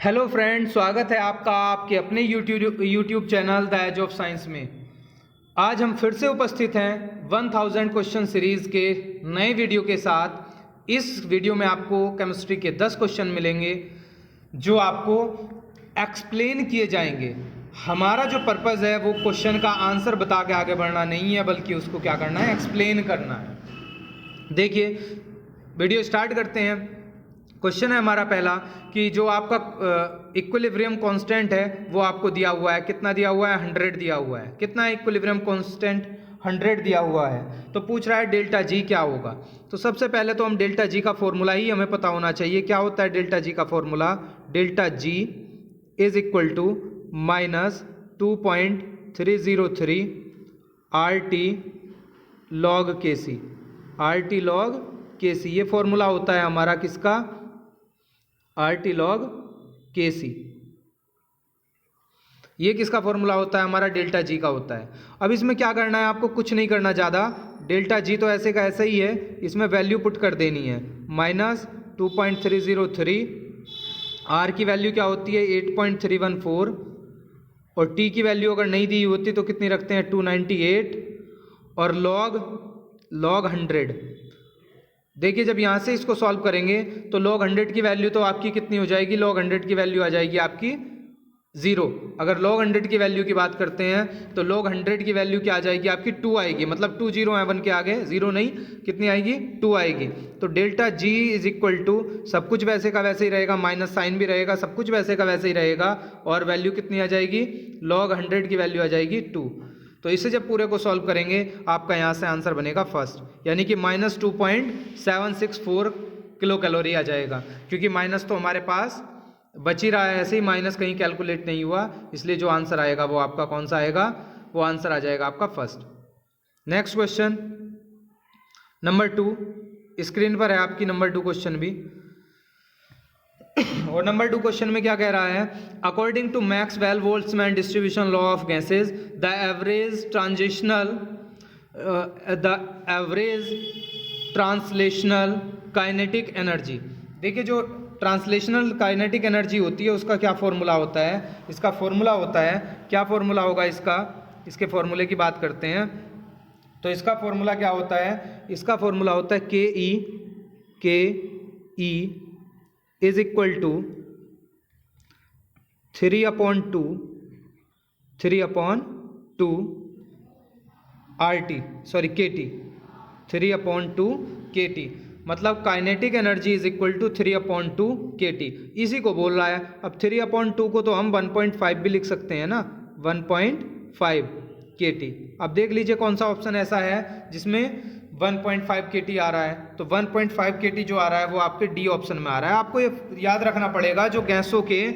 Hello friend, स्वागत है आपका आपके अपने YouTube channel the age of science में। आज हम फिर से उपस्थित हैं 1000 क्वेश्चन सीरीज़ के नए वीडियो के साथ। इस वीडियो में आपको केमिस्ट्री के 10 क्वेश्चन मिलेंगे जो आपको एक्सप्लेन किए जाएंगे। हमारा जो पर्पज़ है वो क्वेश्चन का आंसर बता के आगे बढ़ना नहीं है, बल्कि उसको क्या करना है, एक्सप्लेन करना है। देखिए, वीडियो स्टार्ट करते हैं। क्वेश्चन है हमारा पहला कि जो आपका इक्विलिब्रियम कांस्टेंट है वो आपको दिया हुआ है। कितना दिया हुआ है? 100 दिया हुआ है। कितना इक्विलिब्रियम कांस्टेंट? 100 दिया हुआ है। तो पूछ रहा है डेल्टा जी क्या होगा। तो सबसे पहले तो हम डेल्टा जी का फॉर्मूला ही हमें पता होना चाहिए। क्या होता है डेल्टा जी का formula? Delta G is equal to -2.303 R T log K C. Are T log K सी, ये फॉर्मूला होता है हमारा किसका? आर टी लॉग के सी। ये किसका फॉर्मूला होता है? हमारा डेल्टा जी का होता है। अब इसमें क्या करना है आपको? कुछ नहीं करना ज़्यादा। डेल्टा जी तो ऐसे का ऐसा ही है, इसमें वैल्यू पुट कर देनी है। -2.303, आर की वैल्यू क्या होती है? 8.314, और टी की वैल्यू अगर नहीं दी होती तो कितनी रखते हैं? 298, और लॉग 100। देखिए, जब यहाँ से इसको सॉल्व करेंगे तो log 100 की वैल्यू तो आपकी कितनी हो जाएगी? log 100 की वैल्यू आ जाएगी आपकी 0। अगर log 100 की वैल्यू की बात करते हैं तो log 100 की वैल्यू क्या आ जाएगी आपकी? 2 आएगी। मतलब 2 0 है 1 के आगे, 0 नहीं, कितनी आएगी? 2 आएगी। तो delta G is equal to, सब कुछ वैसे का वैसे ही रहेगा, माइनस साइन भी रहेगा, सब कुछ वैसे का वैसे ही रहेगा, और वैल्यू कितनी आ जाएगी? log 100 की वैल्यू आ जाएगी 2। तो इसे जब पूरे को सॉल्व करेंगे आपका यहाँ से आंसर बनेगा फर्स्ट, यानी कि -2.764 किलो कैलोरी आ जाएगा। क्योंकि माइनस तो हमारे पास बच ही रहा है, ऐसे ही माइनस कहीं कैलकुलेट नहीं हुआ, इसलिए जो आंसर आएगा वो आपका कौन सा आएगा? वो आंसर आ जाएगा आपका first. Next question number 2, screen पर है आपकी नंबर 2 क्वेश्चन भी। और नंबर 2 क्वेश्चन में क्या कह रहा है? According to Maxwell Boltzmann distribution law of gases, the average translational kinetic energy. देखिए, जो ट्रांसलेशनल काइनेटिक एनर्जी होती है उसका क्या फॉर्मूला होता है? इसका फॉर्मूला होता है, क्या फॉर्मूला होगा इसका? इसके फॉर्मूले की बात करते हैं। तो इसका फॉर्मूला क्या होता है? इसका फॉर्मूला होता है K E is equal to 3/2 R T, sorry K T, 3/2 K T. मतलब kinetic energy is equal to 3/2 K T. इसी को बोल रहा है। अब 3/2 को तो हम 1.5 भी लिख सकते हैं ना, 1.5 के टी। अब देख लीजिए कौन सा ऑप्शन ऐसा है जिसमें 1.5 के टी आ रहा है। तो 1.5 के टी जो आ रहा है वो आपके डी ऑप्शन में आ रहा है। आपको ये याद रखना पड़ेगा, जो गैसों के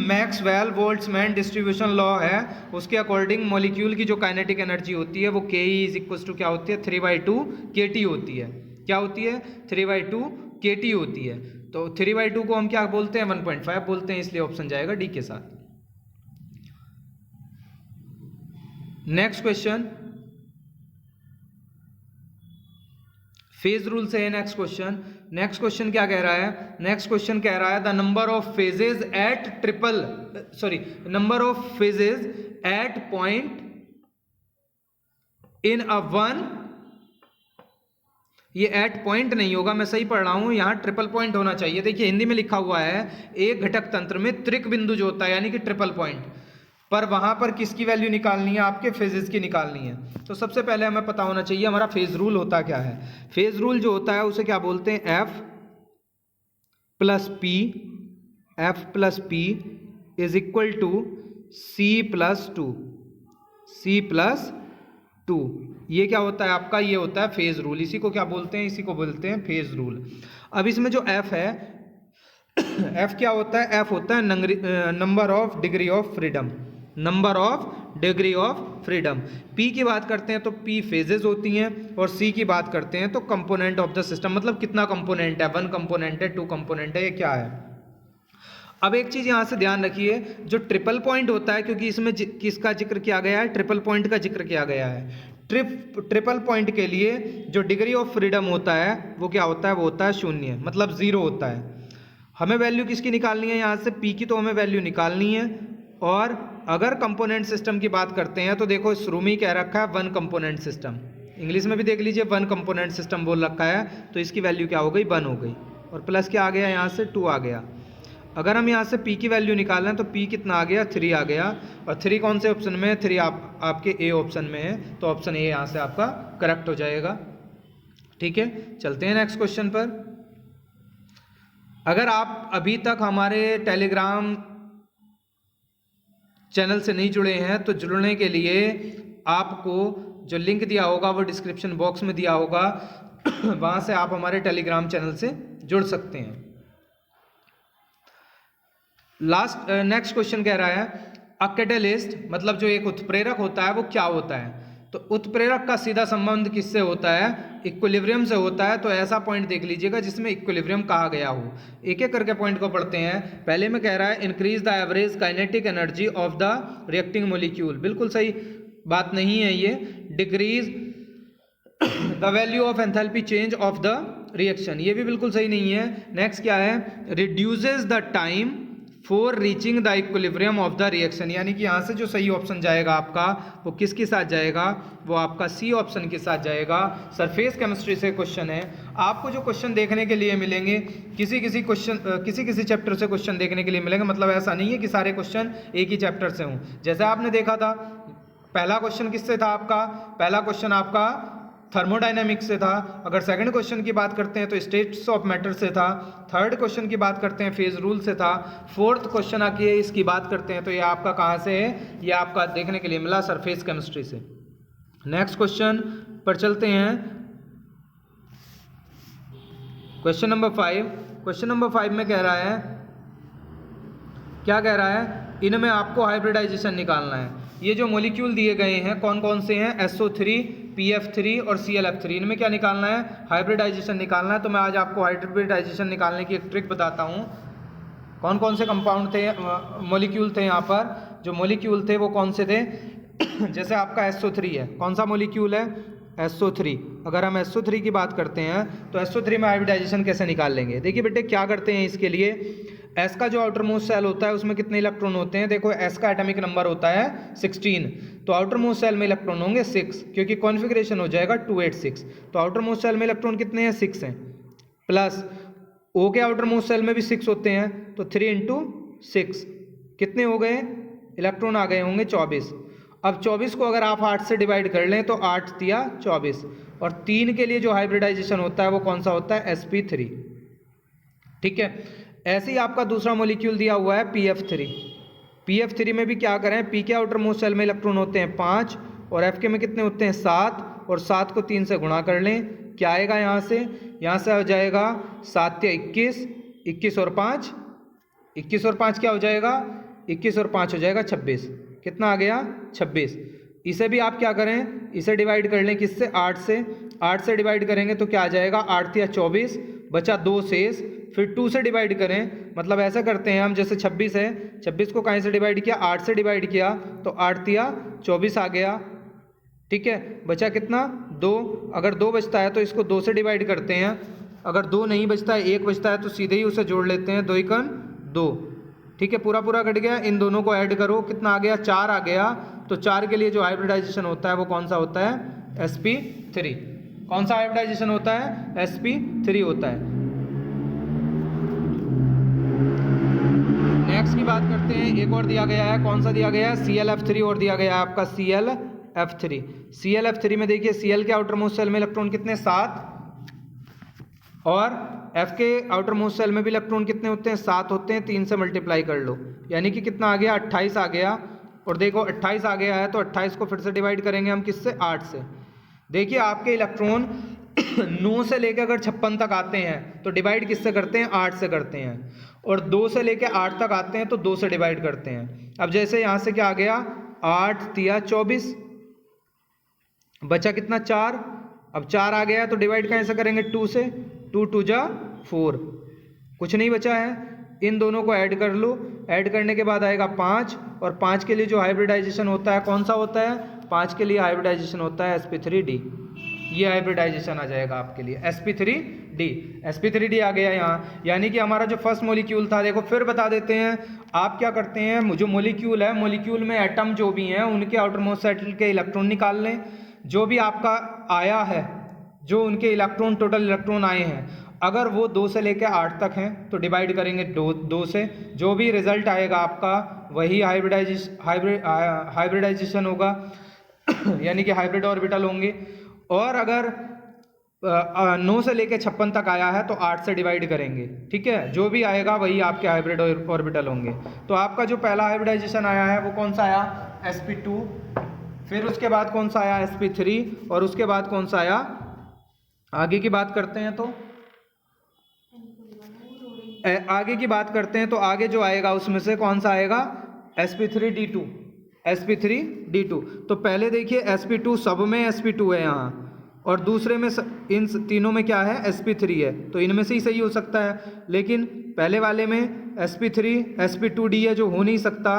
मैक्सवेल बोल्ट्जमैन डिस्ट्रीब्यूशन लॉ है उसके अकॉर्डिंग मॉलिक्यूल की जो काइनेटिक एनर्जी होती है वो के ई इज इक्वल टू क्या होती है? 3/2 के टी होती है। क्या होती है? 3/2 के टी होती है। तो 3/2 को हम क्या बोलते हैं? 1.5 बोलते हैं, इसलिए ऑप्शन जाएगा डी के साथ। नेक्स्ट क्वेश्चन फेज रूल से है। नेक्स्ट क्वेश्चन क्या कह रहा है? नेक्स्ट क्वेश्चन कह रहा है the number of phases eight point in a one. ये एट पॉइंट नहीं होगा, मैं सही पढ़ रहा हूं, यहां ट्रिपल पॉइंट होना चाहिए। देखिए, हिंदी में लिखा हुआ है एक घटक तंत्र में त्रिक बिंदु जो होता है, यानी कि ट्रिपल पॉइंट, पर वहां पर किसकी वैल्यू निकालनी है? आपके फेजेस की निकालनी है। तो सबसे पहले हमें पता होना चाहिए हमारा फेज रूल होता क्या है। फेज रूल जो होता है उसे क्या बोलते हैं? F plus P is equal to C+2। ये क्या होता है आपका? ये होता है फेज रूल। इसी को क्या बोलते हैं? इसी को बोलते हैं फेज रूल। अब इसमें जो एफ है, एफ क्या होता है? एफ होता है number of degree of freedom. P की बात करते हैं तो पी फेजेस होती हैं, और सी की बात करते हैं तो कंपोनेंट ऑफ द सिस्टम। मतलब कितना कंपोनेंट है? 1 कंपोनेंट है, 2 कंपोनेंट है, ये क्या है? अब एक चीज यहां से ध्यान रखिए, जो ट्रिपल पॉइंट होता है, क्योंकि इसमें किसका जिक्र किया गया है? ट्रिपल पॉइंट का जिक्र किया गया है। ट्रिपल पॉइंट के लिए जो डिग्री ऑफ फ्रीडम होता है वो क्या होता है? वो होता है 0, मतलब 0 होता है। हमें वैल्यू किसकी निकालनी है यहाँ से, पी की तो हमें वैल्यू निकालनी है। और अगर कंपोनेंट सिस्टम की बात करते हैं तो देखो शुरू में ही कह रखा है वन कंपोनेंट सिस्टम, इंग्लिश में भी देख लीजिए वन कंपोनेंट सिस्टम बोल रखा है, तो इसकी वैल्यू क्या हो गई, 1 हो गई। और प्लस क्या आ गया यहाँ से, 2 आ गया। अगर हम यहाँ से p की वैल्यू निकालें तो p कितना आ गया, 3 आ गया। और 3 कौन से ऑप्शन में है, 3 आपके ए ऑप्शन में है, तो ऑप्शन ए यहाँ से आपका करेक्ट हो जाएगा। ठीक है, चलते हैं नेक्स्ट क्वेश्चन पर। अगर आप अभी तक हमारे टेलीग्राम चैनल से नहीं जुड़े हैं तो जुड़ने के लिए आपको जो लिंक दिया होगा वो डिस्क्रिप्शन बॉक्स में दिया होगा, वहां से आप हमारे टेलीग्राम चैनल से जुड़ सकते हैं। नेक्स्ट क्वेश्चन कह रहा है अ कैटलिस्ट, मतलब जो एक उत्प्रेरक होता है वो क्या होता है। तो उत्प्रेरक का सीधा संबंध किससे होता है, इक्विलिब्रियम से होता है। तो ऐसा पॉइंट देख लीजिएगा जिसमें इक्विलिब्रियम कहा गया हो। एक एक करके पॉइंट को पढ़ते हैं। पहले में कह रहा है increase the average kinetic energy of the reacting molecule, बिल्कुल सही बात नहीं है ये। Decrease the value of enthalpy change of the reaction, ये भी बिल्कुल सही नहीं है। नेक्स्ट क्या है, reduces the time for reaching the equilibrium of the reaction, यानी कि यहाँ से जो सही ऑप्शन जाएगा आपका वो किसके साथ जाएगा, वो आपका सी ऑप्शन के साथ जाएगा। सरफेस केमिस्ट्री से क्वेश्चन है। आपको जो क्वेश्चन देखने के लिए मिलेंगे किसी किसी चैप्टर से क्वेश्चन देखने के लिए मिलेंगे, मतलब ऐसा नहीं है कि सारे क्वेश्चन एक ही चैप्टर से हों। जैसे आपने देखा था पहला क्वेश्चन किससे था आपका, पहला क्वेश्चन आपका थर्मोडायनेमिक्स से था। अगर सेकंड क्वेश्चन की बात करते हैं तो स्टेट्स ऑफ मैटर से था। थर्ड क्वेश्चन की बात करते हैं फेज रूल से था। फोर्थ क्वेश्चन आके इसकी बात करते हैं तो ये आपका कहाँ से है, ये आपका देखने के लिए मिला सरफेस केमिस्ट्री से। नेक्स्ट क्वेश्चन पर चलते हैं, क्वेश्चन नंबर 5। क्वेश्चन नंबर 5 में कह रहा है, क्या कह रहा है, इनमें आपको हाइब्रिडाइजेशन निकालना है। ये जो मॉलिक्यूल दिए गए हैं कौन कौन से हैं, SO3, PF3 और ClF3, इनमें क्या निकालना है, हाइब्रिडाइजेशन निकालना है। तो मैं आज आपको हाइब्रिडाइजेशन निकालने की एक ट्रिक बताता हूँ। कौन कौन से कंपाउंड थे, मॉलिक्यूल थे यहाँ पर, जो मॉलिक्यूल थे वो कौन से थे जैसे आपका SO3 है, कौन सा मॉलिक्यूल है, SO3। अगर हम SO3 की बात करते हैं तो SO3 में हाइब्रिडाइजेशन कैसे निकाल लेंगे। देखिए बेटे क्या करते हैं इसके लिए, S का जो आउटर मोस्ट सेल होता है उसमें कितने इलेक्ट्रॉन होते हैं, देखो S का एटॉमिक नंबर होता है 16, तो आउटर मोस्ट सेल में इलेक्ट्रॉन होंगे 6, क्योंकि कॉन्फ़िगरेशन हो जाएगा 286। तो आउटर मोस्ट सेल में इलेक्ट्रॉन कितने हैं, 6 हैं। प्लस O के आउटर मोस्ट सेल में भी 6 होते हैं, तो 3 × 6 कितने हो गए, इलेक्ट्रॉन आ गए होंगे 24। अब 24 को अगर आप 8 से डिवाइड कर लें तो 8 दिया 24, और 3 के लिए जो हाइब्रिडाइजेशन होता है वो कौन सा होता है, sp3। ठीक है, ऐसे ही आपका दूसरा मॉलिक्यूल दिया हुआ है PF3। PF3 में भी क्या करें, P के आउटर मोस्ट सेल में इलेक्ट्रॉन होते हैं 5 और F के में कितने होते हैं 7, और 7 को 3 से गुणा कर लें, क्या आएगा यहाँ से हो जाएगा 7 या 21, 21 और 5, 21 और 5 क्या हो जाएगा, 21 और 5 हो जाएगा 26। कितना आ गया, 26। इसे भी आप क्या करें, इसे डिवाइड कर लें किससे, 8 से। 8 से डिवाइड करेंगे तो क्या आ जाएगा, 8 या 24, बचा 2 शेष, फिर 2 से डिवाइड करें, मतलब ऐसा करते हैं हम, जैसे 26 है, 26 को कहाँ से डिवाइड किया, 8 से डिवाइड किया, तो 8 या 24 आ गया। ठीक है, बचा कितना, 2। अगर 2 बचता है तो इसको 2 से डिवाइड करते हैं, अगर 2 नहीं बचता है, 1 बचता है, तो सीधे ही उसे जोड़ लेते हैं, 2 × 2। ठीक है, पूरा पूरा कट गया। इन दोनों को ऐड करो, कितना आ गया, 4 आ गया। तो 4 के लिए जो हाइब्रिडाइजेशन होता है वो कौन सा होता है, sp3। कौन सा हाइब्रिडाइजेशन होता है, sp3 होता है। नेक्स्ट की बात करते हैं, एक और दिया गया है, कौन सा दिया गया है, ClF3 और दिया गया है आपका ClF3। ClF3 में देखिए Cl के आउटर मोस्ट सेल में इलेक्ट्रॉन कितने, 7, और F के आउटर मोस्ट सेल में भी इलेक्ट्रॉन कितने होते हैं, 7 होते हैं। 3 से मल्टीप्लाई कर लो, यानी कि कितना आ गया, 28 आ गया। और देखो 28 आ गया है तो 28 को फिर से डिवाइड करेंगे हम किससे, 8 से। देखिए आपके इलेक्ट्रॉन 9 से लेकर अगर 56 तक आते हैं तो डिवाइड किससे करते हैं, 8 से करते हैं, और 2 से लेकर 8 तक आते हैं तो 2 से डिवाइड करते हैं। अब जैसे यहाँ से क्या आ गया, 8 या 24, बचा कितना, 4। अब 4 आ गया तो डिवाइड कैसे करेंगे, 2 से, 2 × 2 = 4, कुछ नहीं बचा है। इन दोनों को ऐड कर लो, ऐड करने के बाद आएगा 5, और 5 के लिए जो हाइब्रिडाइजेशन होता है कौन सा होता है, 5 के लिए हाइब्रिडाइजेशन होता है sp3d। ये हाइब्रिडाइजेशन आ जाएगा आपके लिए sp3d। sp3d आ गया यहाँ, यानी कि हमारा जो फर्स्ट मोलिक्यूल था, देखो फिर बता देते हैं। आप क्या करते हैं, जो मोलिक्यूल है, मोलिक्यूल में एटम जो भी हैं उनके आउटरमोस्ट साइड के इलेक्ट्रॉन निकाल लें। जो भी आपका आया है, जो उनके इलेक्ट्रॉन, टोटल इलेक्ट्रॉन आए हैं, अगर वो 2 से लेकर 8 तक हैं तो डिवाइड करेंगे 2 से। जो भी रिजल्ट आएगा आपका वही हाइब्रिडाइजेशन होगा यानी कि हाइब्रिड ऑर्बिटल होंगे। और अगर 9 से लेकर 56 तक आया है तो 8 से डिवाइड करेंगे, ठीक है। जो भी आएगा वही आपके हाइब्रिड ऑर्बिटल होंगे। तो आपका जो पहला हाइब्रिडाइजेशन आया है वो कौन सा आया, sp2, फिर उसके बाद कौन सा आया sp3, और उसके बाद कौन सा आया, आगे की बात करते हैं तो आगे जो आएगा उसमें से कौन सा आएगा, sp3d2। sp3d2। तो पहले देखिए sp2 सब में sp2 है यहाँ, और दूसरे में इन तीनों में क्या है, sp3 है। तो इनमें से ही सही हो सकता है, लेकिन पहले वाले में sp3 sp2d है, जो हो नहीं सकता।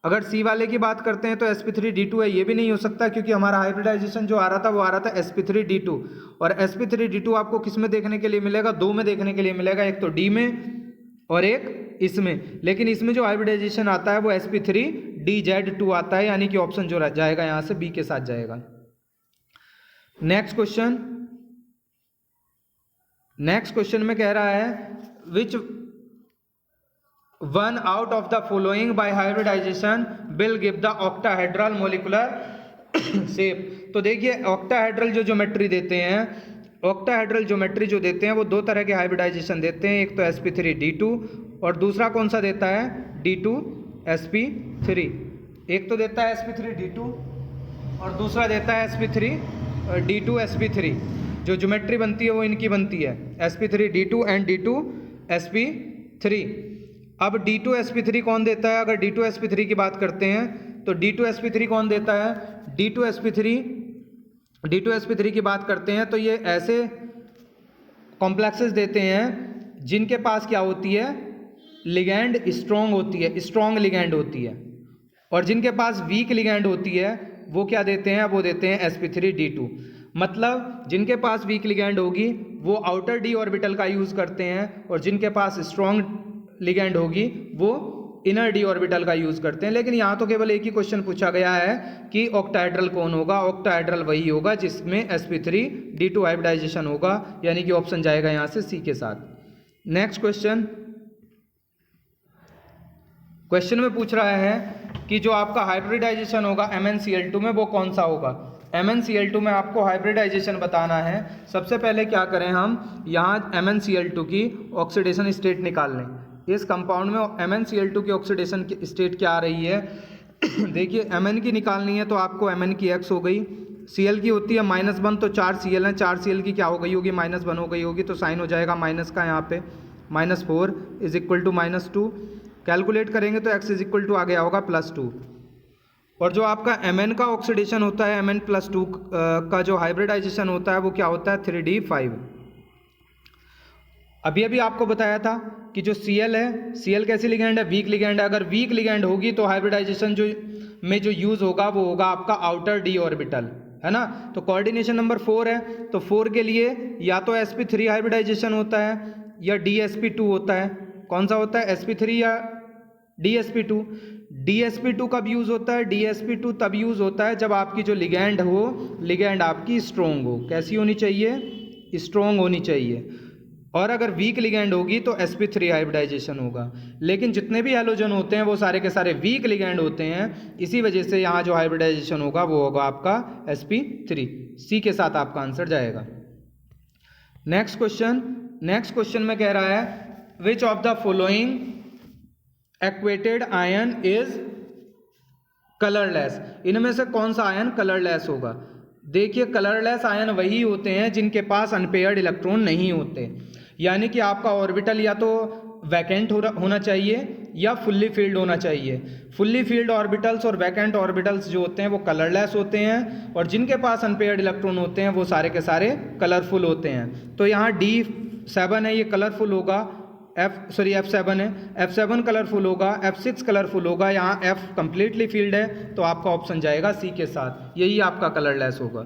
अगर सी वाले की बात करते हैं तो sp3d2 है, ये भी नहीं हो सकता, क्योंकि हमारा हाइब्रिडाइजेशन जो आ रहा था वो आ रहा था sp3d2। और sp3d2 आपको किस में देखने के लिए मिलेगा, 2 में देखने के लिए मिलेगा, एक तो d में और एक इसमें। लेकिन इसमें जो हाइब्रिडाइजेशन आता है वो sp3dz2 आता है, यानी कि ऑप्शन जो जाएगा यहाँ से बी के साथ जाएगा। नेक्स्ट क्वेश्चन में कह रहा है which one out of the following by hybridization will give the octahedral molecular shape. तो देखिए ऑक्टाहेड्रल जो ज्योमेट्री देते हैं, ऑक्टाहेड्रल ज्योमेट्री जो देते हैं वो 2 तरह के हाइब्रिडाइजेशन देते हैं। एक तो sp3d2 और दूसरा कौन सा देता है, d2sp3। एक तो देता है sp3d2 और दूसरा देता है d2sp3। जो ज्योमेट्री बनती है वो इनकी बनती है sp3d2 एंड d2sp3। अब d2sp3 कौन देता है, अगर d2sp3 की बात करते हैं तो d2sp3 कौन देता है, d2sp3 की बात करते हैं तो ये ऐसे कॉम्प्लेक्सेस देते हैं जिनके पास क्या होती है, लिगैंड स्ट्रॉन्ग होती है, स्ट्रॉन्ग लिगैंड होती है। और जिनके पास वीक लिगैंड होती है वो क्या देते हैं, वो देते हैं sp3d2। मतलब जिनके पास वीक लिगैंड होगी वो आउटर डी ऑर्बिटल का यूज़ करते हैं, और जिनके पास स्ट्रॉन्ग लिगैंड होगी वो इनर डी ऑर्बिटल का यूज़ करते हैं। लेकिन यहाँ तो केवल एक ही क्वेश्चन पूछा गया है कि ऑक्टाहेड्रल कौन होगा। ऑक्टाहेड्रल वही होगा जिसमें sp3d2 हाइब्रिडाइजेशन होगा, यानी कि ऑप्शन जाएगा यहाँ से सी के साथ। नेक्स्ट क्वेश्चन में पूछ रहा है कि जो आपका हाइब्रिडाइजेशन होगा MnCl2 में वो कौन सा होगा। MnCl2 में आपको हाइब्रिडाइजेशन बताना है। सबसे पहले क्या करें, हम यहाँ MnCl2 की ऑक्सीडेशन स्टेट निकाल लें। इस कंपाउंड में MnCl2 की ऑक्सीडेशन की स्टेट क्या आ रही है देखिए Mn की निकालनी है तो आपको Mn की x हो गई, Cl की होती है -1 तो 4 Cl है, 4 Cl की क्या हो गई होगी, -1 हो गई होगी, तो साइन हो जाएगा माइनस का यहाँ पे, -4 इज इक्वल टू -2। कैलकुलेट करेंगे तो x इज इक्वल टू आ गया होगा +2। और जो आपका Mn का ऑक्सीडेशन होता है, Mn+2 का जो हाइब्रिडाइजेशन होता है वो क्या होता है 3d5। अभी आपको बताया था कि जो Cl है, Cl कैसी लिगैंड है, वीक लिगैंड है। अगर वीक लिगैंड होगी तो हाइब्रिडाइजेशन जो यूज़ होगा वो होगा आपका आउटर डी ऑर्बिटल, है ना। तो कोऑर्डिनेशन नंबर 4 है, तो 4 के लिए या तो sp3 हाइब्रिडाइजेशन होता है या dsp2 होता है। कौन सा होता है, sp3 या dsp2। dsp2 कब यूज़ होता है, dsp2 तब यूज़ होता है जब आपकी जो लिगैंड हो, लिगैंड आपकी स्ट्रोंग हो। कैसी होनी चाहिए, स्ट्रोंग होनी चाहिए। और अगर वीक लिगैंड होगी तो sp3 हाइब्रिडाइजेशन होगा। लेकिन जितने भी हैलोजन होते हैं वो सारे के सारे वीक लिगैंड होते हैं, इसी वजह से यहाँ जो हाइब्रिडाइजेशन होगा वो होगा आपका sp3। सी के साथ आपका आंसर जाएगा। नेक्स्ट क्वेश्चन में कह रहा है which of the following aquated ion is colourless. इनमें से कौन सा आयन कलरलेस होगा। देखिए कलरलेस आयन वही होते हैं जिनके पास अनपेयर्ड इलेक्ट्रॉन नहीं होते, यानी कि आपका ऑर्बिटल या तो वैकेंट होना चाहिए या फुल्ली फील्ड होना चाहिए। फुल्ली फील्ड ऑर्बिटल्स और वैकेंट ऑर्बिटल्स जो होते हैं वो कलरलेस होते हैं, और जिनके पास अनपेयर्ड इलेक्ट्रॉन होते हैं वो सारे के सारे कलरफुल होते हैं। तो यहाँ D7 है, ये कलरफुल होगा, F7 है, F7 कलरफुल होगा, F6 कलरफुल होगा, यहाँ F कम्प्लीटली फील्ड है, तो आपका ऑप्शन जाएगा सी के साथ, यही आपका कलरलेस होगा।